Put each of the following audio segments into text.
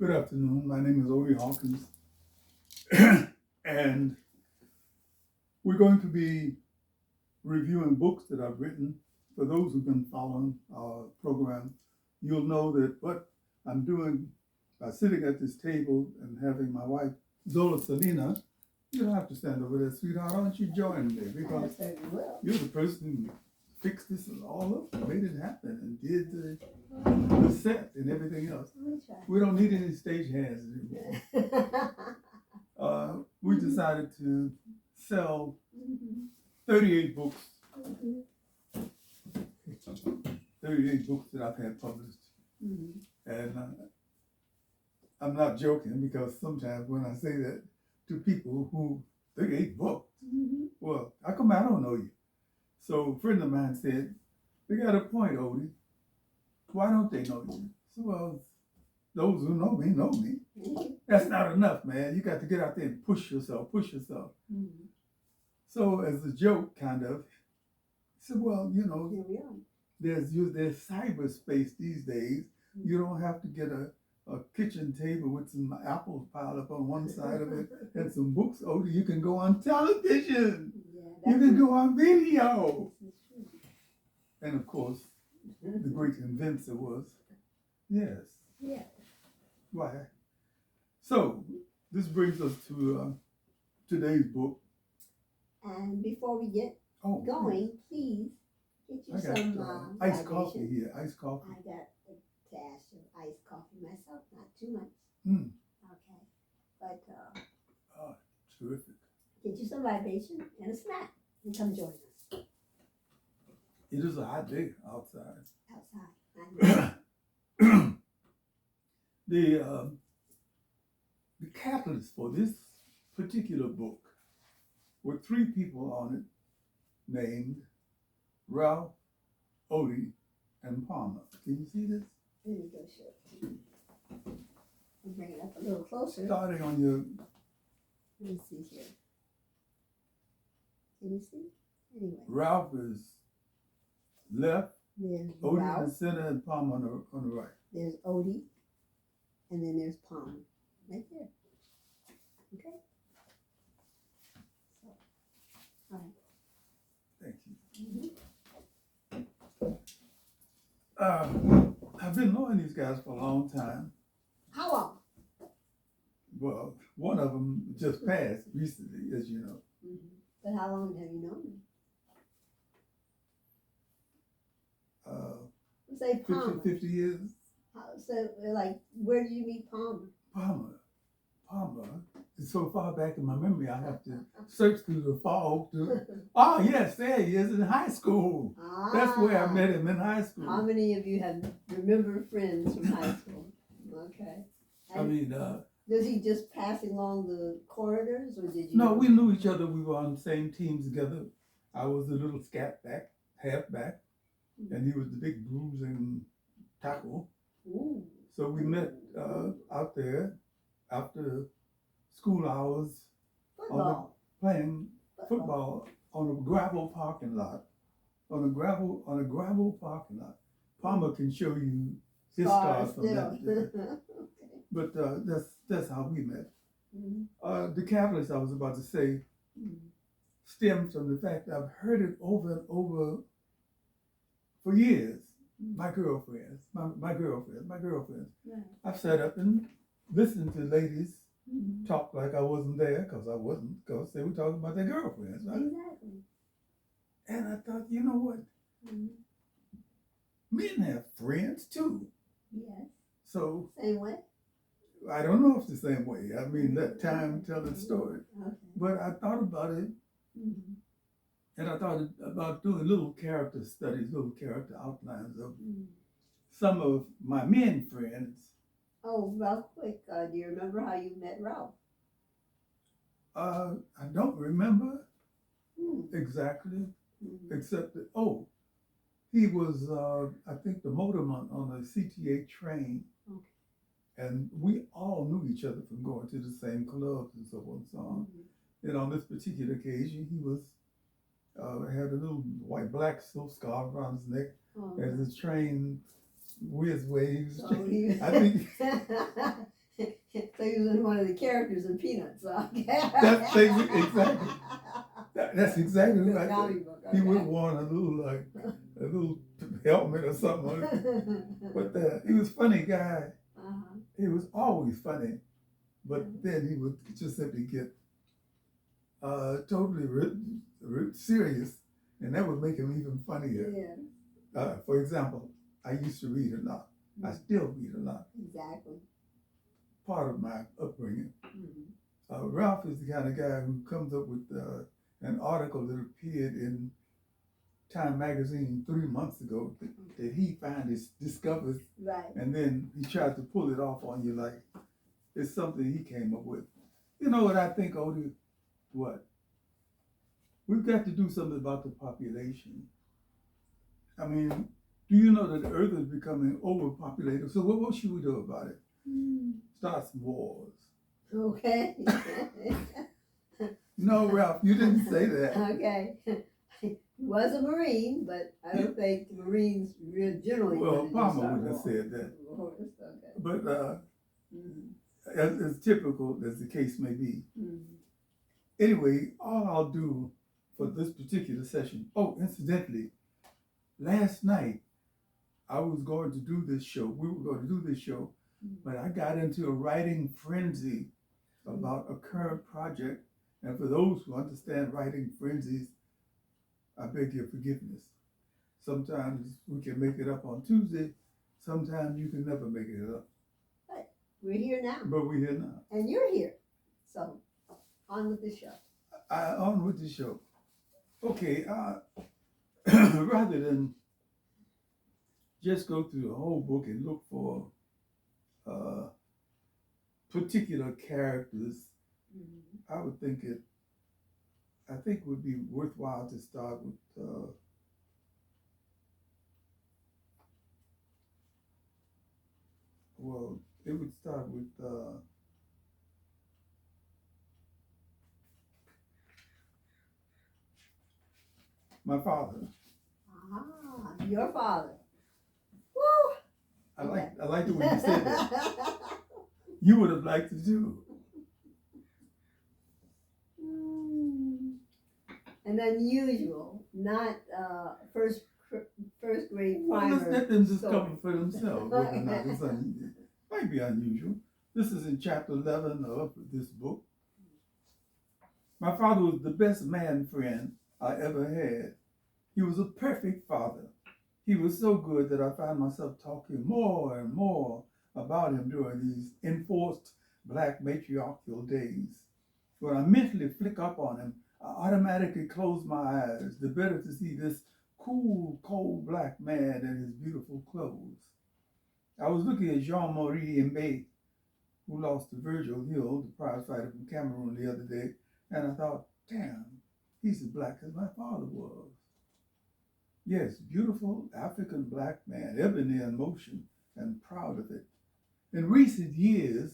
Good afternoon. My name is Odie Hawkins, and we're going to be reviewing books that I've written. For those who've been following our program, you'll know that what I'm doing by sitting at this table and having my wife, Zola Salena, you don't have to stand over there, sweetheart. Why don't you join me? Because you're the person who fixed this and all up, made it happen, and did the set and everything else. We don't need any stage hands anymore. We decided to sell 38 books. 38 books that I've had published. And I'm not joking, because sometimes when I say that to people who 38 books, well, how come I don't know you? So a friend of mine said, they got a point, Odie. Why don't they know you? So, well, those who know me. That's not enough, man. You got to get out there and push yourself. So as a joke, kind of, I said, well, you know, there's cyberspace these days. You don't have to get a kitchen table with some apples piled up on one side of it and some books. Odie, you can go on television. You can go on video. And of course, the great inventor was, yes. Why? So, this brings us to today's book. And before we get going, please get you some iced coffee here. Iced coffee. I got a dash of iced coffee myself, not too much. Okay. But terrific. Get you some libation and a snack and come join us. It is a hot day outside. The catalyst for this particular book were three people on it named Ralph, Odie, and Palmer. Can you see this? There you go, sure. I'll bring it up a little closer. Starting on your... Let me see here. Can you see? Anyway. Ralph is left, there's Odie Ralph. in the center, and Palmer on the right. There's Odie, and then there's Palmer, right there. Okay? So, all right. Thank you. Mm-hmm. I've been knowing these guys for a long time. How long? Well, one of them just passed recently, as you know. But how long have you known them? Say Palmer. 50 years. So, like, where did you meet Palmer? Palmer. It's so far back in my memory, I have to search through the fog to... Oh, yes, there he is in high school. That's where I met him, in high school. How many of you have remember friends from high school? Okay. I mean... was he just passing along the corridors, or did you... No, we knew each other. We were on the same teams together. I was the little scat back, halfback, and he was the big bruising tackle. Ooh. So we met out there after school hours, playing football on a gravel parking lot. On a gravel parking lot. Palmer can show you his scars from that day. But that's how we met. The catalyst I was about to say stems from the fact that I've heard it over and over for years. My girlfriends. Right. I've sat up and listened to ladies talk like I wasn't there, because I wasn't, because they were talking about their girlfriends, right? Exactly. And I thought, you know what? Men have friends too. Yes. So Same way? I don't know if it's the same way. I mean, let time tell the story. Okay. But I thought about it, and I thought about doing little character studies, little character outlines of some of my men friends. Oh, real quick, do you remember how you met Ralph? I don't remember exactly, except that, he was, I think, the motorman on a CTA train. Okay. And we all knew each other from going to the same clubs and so on and so on. And on this particular occasion, he was had a little black silk scarf around his neck as the train whiz waves. So I think So he was one of the characters in Peanuts. Okay. That's exactly. That's exactly The right. comic book, He okay. would want a little helmet or something on it. But he was a funny guy. Uh-huh. He was always funny. But then he would just simply get totally serious, and that would make him even funnier. Yeah. For example, I used to read a lot. I still read a lot. Exactly. Part of my upbringing. Mm-hmm. Ralph is the kind of guy who comes up with an article that appeared in Time magazine 3 months ago that he discovers, Right. and then he tries to pull it off on you like it's something he came up with. You know what I think, Odie? What? We've got to do something about the population. I mean, do you know that the earth is becoming overpopulated? So what should we do about it? Start some wars. Okay. No, Ralph, you didn't say that. Okay. He was a Marine, but I don't think the Marines generally. Well, Palmer would have said that. Okay. But as typical as the case may be. Mm-hmm. Anyway, all I'll do for this particular session. Oh, incidentally, last night I was going to do this show. We were going to do this show, but I got into a writing frenzy about a current project. And for those who understand writing frenzies, I beg your forgiveness. Sometimes we can make it up on Tuesday. Sometimes you can never make it up. But we're here now. But we're here now. And you're here. So, on with the show. On with the show. Okay, rather than just go through the whole book and look for particular characters, I would think it would be worthwhile to start with it would start with my father. Ah, your father. Woo! I like the way you said that. You would have liked it too. An unusual, not first grade Well, primer. let's let them discover story. for themselves whether or not it's unusual. Might be unusual. This is in chapter 11 of this book. My father was the best man friend I ever had. He was a perfect father. He was so good that I found myself talking more and more about him during these enforced black matriarchal days. When I mentally flick up on him, I automatically close my eyes, the better to see this cool, cold black man in his beautiful clothes. I was looking at Jean-Marie Mbe, who lost to Virgil Hill, the prize fighter from Cameroon, the other day, and I thought, damn, he's as black as my father was. Yes, beautiful African black man, ebony in motion, and proud of it. In recent years,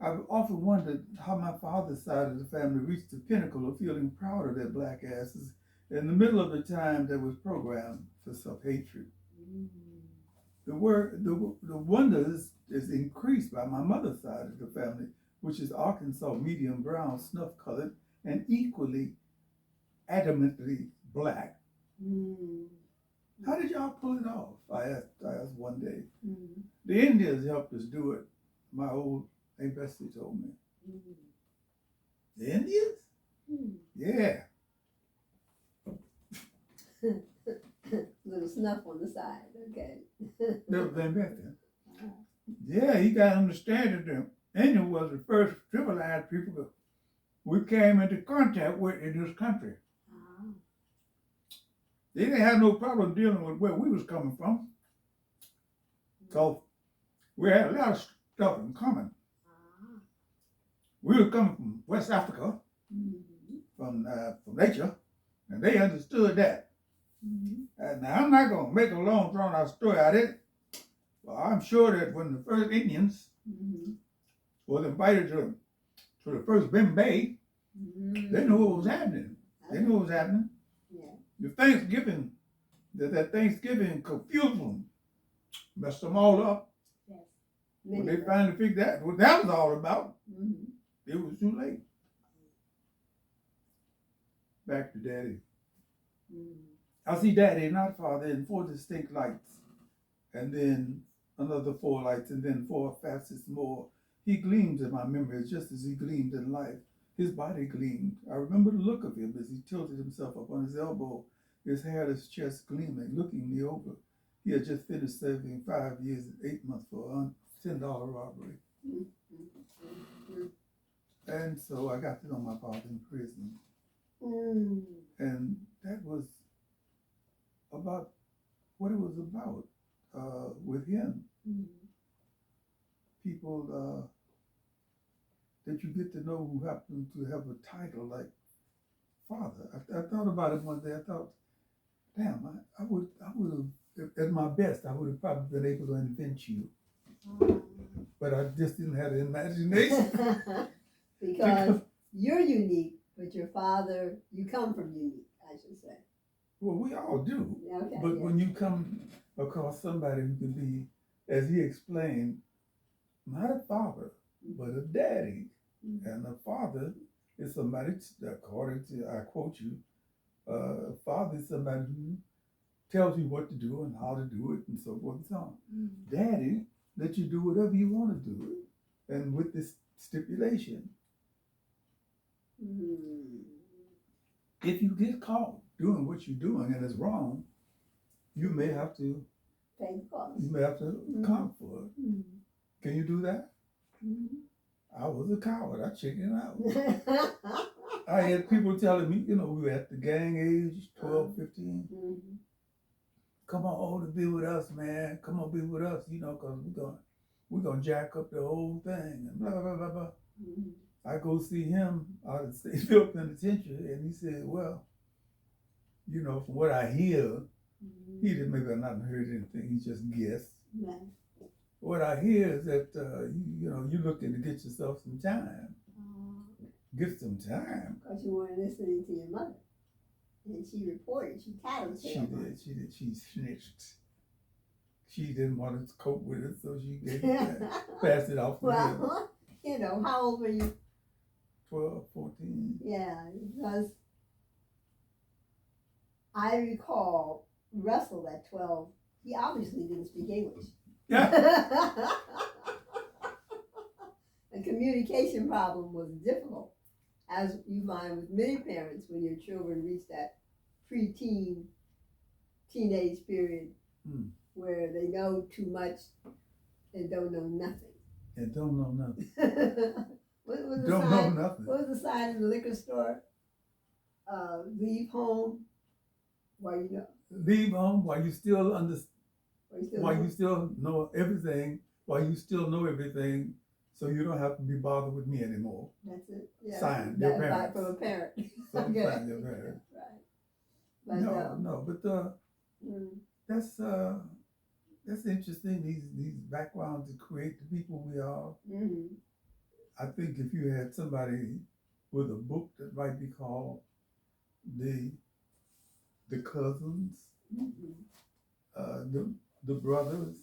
I've often wondered how my father's side of the family reached the pinnacle of feeling proud of their black asses in the middle of the time that was programmed for self-hatred. The wonder is increased by my mother's side of the family, which is Arkansas medium brown, snuff-colored, and equally adamantly black. How did y'all pull it off? I asked one day. The Indians helped us do it. My old Aunt Bessie told me. The Indians? Yeah. Little snuff on the side, okay. Never been back then. Yeah, you got to understand that the Indian was the first civilized people that we came into contact with in this country. They didn't have no problem dealing with where we was coming from. So we had a lot of stuff in common. We were coming from West Africa, from nature, and they understood that. And now I'm not going to make a long drawn out story out of it. Well, I'm sure that when the first Indians was invited to the first Bay, they knew what was happening. They knew what was happening. The Thanksgiving, that Thanksgiving confusion messed them all up. When they finally figured out what that was all about, it was too late. Back to Daddy. I see Daddy, not Father, in 4 distinct lights, and then another 4 lights, and then 4 facets more. He gleams in my memory just as he gleamed in life. His body gleamed. I remember the look of him as he tilted himself up on his elbow, his hairless chest gleaming, looking me over. He had just finished serving 5 years and 8 months for a $10 robbery. And so I got to know my father in prison. And that was about what it was about with him. People that you get to know who happen to have a title like father. I thought about it one day. I thought, damn, I would have, at my best, I would have probably been able to invent you. But I just didn't have the imagination. because you're unique, but your father, you come from unique, I should say. Well, we all do. Okay, but when you come across somebody who can be, as he explained, not a father, but a daddy. And a father is somebody, according to, I quote you, a father is somebody who tells you what to do and how to do it and so forth and so on. Daddy lets you do whatever you want to do, and with this stipulation. If you get caught doing what you're doing and it's wrong, you may have to pay the cost. You may have to account for it. Can you do that? I was a coward. I chickened out. I had people telling me, we were at the gang age, 12, 15. Come on, Odie, be with us, man. Come on, be with us, because we're gonna jack up the whole thing and blah, blah, blah, blah. I go see him out of the state penitentiary, and he said, well, from what I hear, he didn't, maybe I've not heard anything, he just guessed. What I hear is that, you're looking to get yourself some time. Get some time. Because you weren't listening to your mother. And she reported, she tattled. She did. She snitched. She didn't want to cope with it, so she gave it back. Passed it off to him. How old were you? 12, 14. Yeah, because I recall Russell at 12, he obviously didn't speak English. Yeah. The communication problem was difficult, as you find with many parents when your children reach that pre-teen, teenage period where they know too much and don't know nothing. And don't know nothing. What was don't know nothing. What was the sign in the liquor store? Leave home while you know. Leave home while you still understand. While you still know everything, so you don't have to be bothered with me anymore. That's it. Yeah. Sign your parents. From a parent. Sign your parents. Right. But that's interesting. These backgrounds that create the people we are. I think if you had somebody with a book that might be called the cousins, the brothers.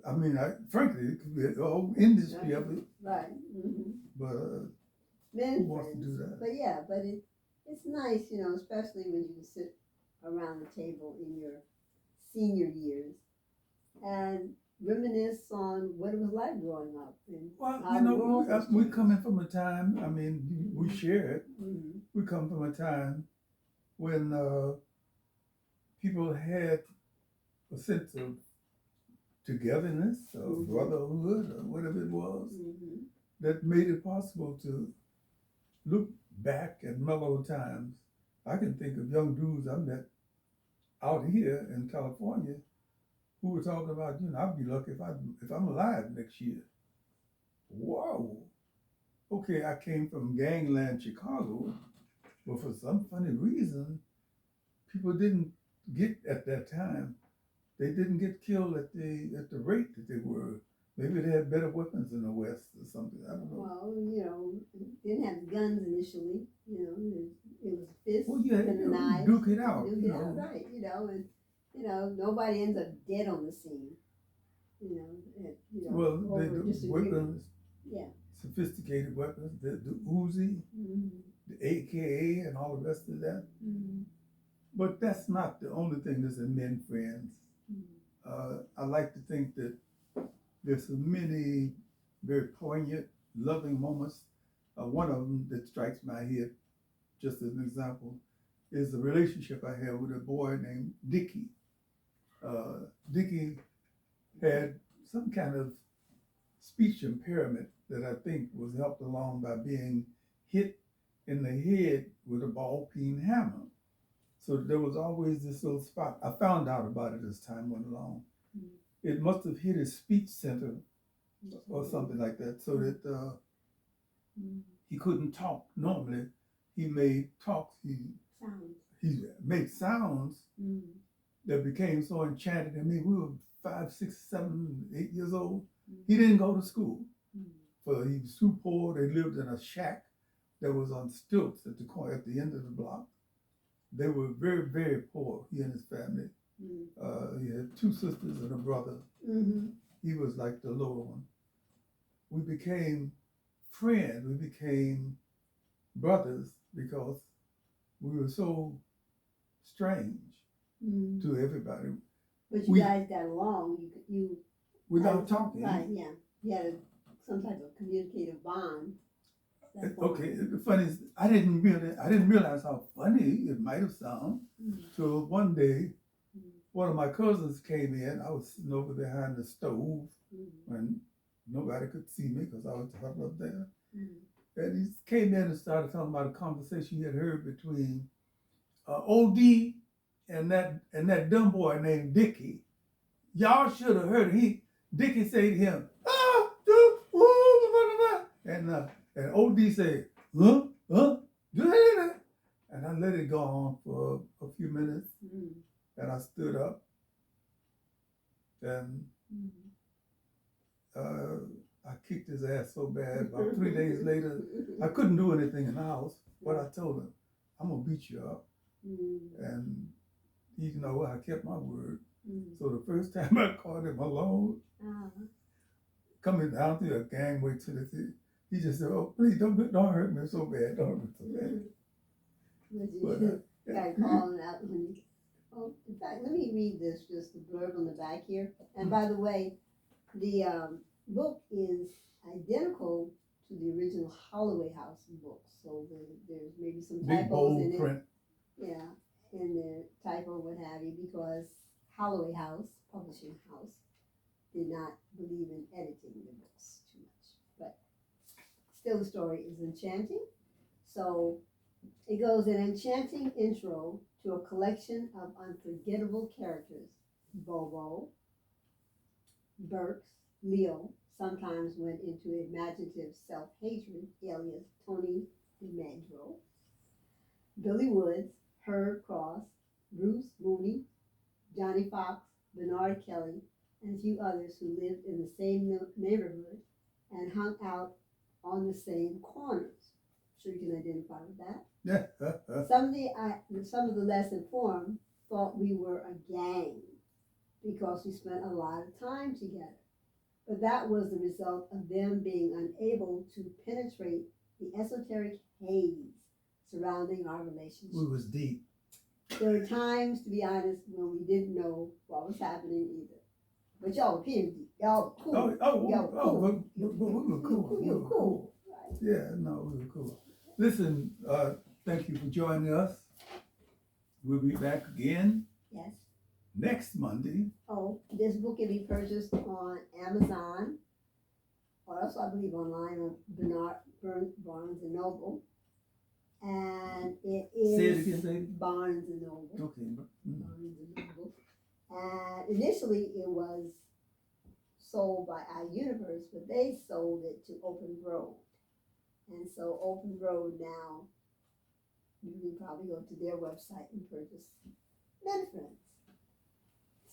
I mean, frankly, it could be a whole industry of it. Right. But who wants to do that? But it's nice, especially when you sit around the table in your senior years and reminisce on what it was like growing up. And we coming from a time. I mean, we share it. We come from a time when people had a sense of togetherness or brotherhood or whatever it was that made it possible to look back at mellow times. I can think of young dudes I met out here in California who were talking about, I'd be lucky if I'm alive next year. Whoa. Okay, I came from gangland Chicago, but for some funny reason, people didn't get at that time. They didn't get killed at the rate that they were. Maybe they had better weapons in the West or something. I don't know. Well, didn't have guns initially. It was fists and a knife. Duke it out. Right. And nobody ends up dead on the scene. Well, they over do disagreement. weapons, Yeah. sophisticated weapons, the Uzi, the AKA, and all the rest of that. But that's not the only thing that's in men friends. I like to think that there's so many very poignant, loving moments. One of them that strikes my head, just as an example, is the relationship I had with a boy named Dickie. Dickie had some kind of speech impairment that I think was helped along by being hit in the head with a ball-peen hammer. So there was always this little spot. I found out about it as time went along. It must have hit his speech center or something like that, so that he couldn't talk. Normally, he made talks. He made sounds that became so enchanted. I mean, we were 5, 6, 7, 8 years old. He didn't go to school. He was too poor. They lived in a shack that was on stilts at the end of the block. They were very, very poor, he and his family. He had 2 sisters and a brother. He was like the lower one. We became friends. We became brothers because we were so strange to everybody. But you guys got along. You without talking. Right, yeah. You had some type of communicative bond. Okay, the funny is, I didn't realize how funny it might have sounded. So one day, one of my cousins came in. I was sitting over behind the stove when nobody could see me because I was up there. And he came in and started talking about a conversation he had heard between Odie and that dumb boy named Dickie. Y'all should have heard it. Dickie said to him, and Odie said, and I let it go on for a few minutes, and I stood up, and I kicked his ass so bad. About 3 days later, I couldn't do anything in the house, but I told him, I'm gonna beat you up, and I kept my word. So the first time I caught him alone, coming down through a gangway to the city, he just said, "Oh, please don't hurt me so bad. Don't hurt me so bad." But got calling out when you. Oh, in fact, let me read this, just the blurb on the back here. And by the way, the book is identical to the original Holloway House book. So there's maybe some typos big bold in it. Print. Yeah, in the typo, what have you, because Holloway House, publishing house, did not believe in editing the books too much. But still, the story is enchanting. So it goes an enchanting intro to a collection of unforgettable characters. Bobo, Burks, Leo sometimes went into imaginative self-hatred, alias Tony DiMaggio, Billy Woods, Herb Cross, Bruce Mooney, Johnny Fox, Bernard Kelly, and a few others who lived in the same neighborhood and hung out on the same corners. Sure you can identify with that. Yeah. Some of the less informed thought we were a gang because we spent a lot of time together. But that was the result of them being unable to penetrate the esoteric haze surrounding our relationship. We was deep. There were times, to be honest, when we didn't know what was happening either. But y'all were pretty deep. Y'all were cool. But we were cool. You were cool. Right. Yeah, no, we were cool. Listen, thank you for joining us. We'll be back again. Yes. Next Monday. Oh, this book can be purchased on Amazon, or also I believe online on Barnes and Noble. And it is Say it again, baby. Barnes and Noble. Okay. Barnes and Noble. And initially it was sold by iUniverse, but they sold it to Open Road. And so Open Road now, you can probably go to their website and purchase Men Friends.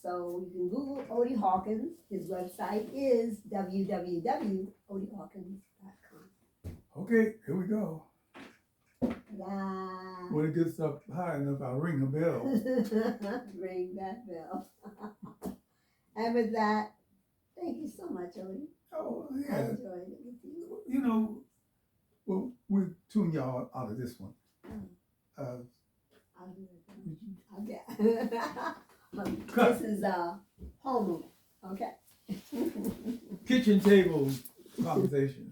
So you can Google Odie Hawkins. His website is www.odiehawkins.com. Okay, here we go. Ta-da. When it gets up high enough, I'll ring a bell. Ring that bell. And with that, Thank you so much, Odie. Oh, I yeah. enjoyed it with you. You know, well, we'll tune y'all out of this one. I'll do it. Okay. Cut. This is homeroom. Okay. Kitchen table conversation.